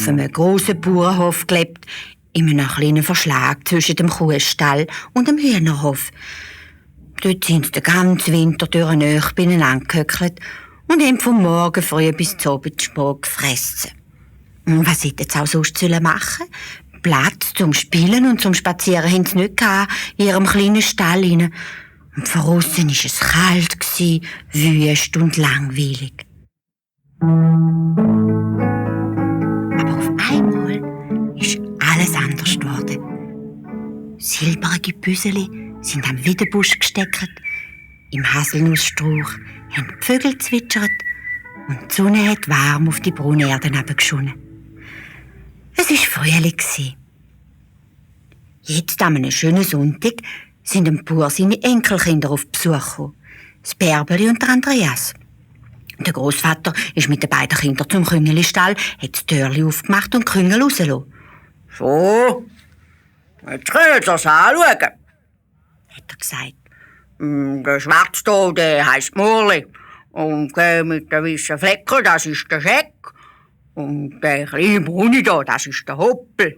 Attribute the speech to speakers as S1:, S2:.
S1: auf einem grossen Bauernhof gelebt, in einem kleinen Verschlag zwischen dem Kuhstall und dem Hühnerhof. Dort sind sie den ganzen Winter durch nahe beieinander gehöckelt und haben vom Morgen früh bis zum Abend spät gefressen. Und was sie jetzt auch sonst machen sollen? Platz zum Spielen und zum Spazieren haben sie nicht gehabt, in ihrem kleinen Stall hinein. Und von aussen war es kalt, wüst und langweilig. Aber auf einmal ist alles anders geworden. Silbrige Büseli sind am Wiedenbusch gesteckt, im Haselnussstrauch haben die Vögel zwitschert und die Sonne hat warm auf die braune Erde herabgeschonnen. Es war Frühling. Jetzt, an einem schönen Sonntag, sind dem Bauer seine Enkelkinder auf Besuch gekommen. Das Bärbeli und der Andreas. Der Grossvater ist mit den beiden Kindern zum Küngeli-Stall, hat das Türchen aufgemacht und die Küngel rausgelassen.
S2: So, jetzt können Sie das anschauen, hat
S1: er gesagt.
S2: Der Schwarze hier, der heisst Murli. Und der mit den weißen Flecken, das ist der Scheck. Und der kleine Bruni da, das ist der Hoppel.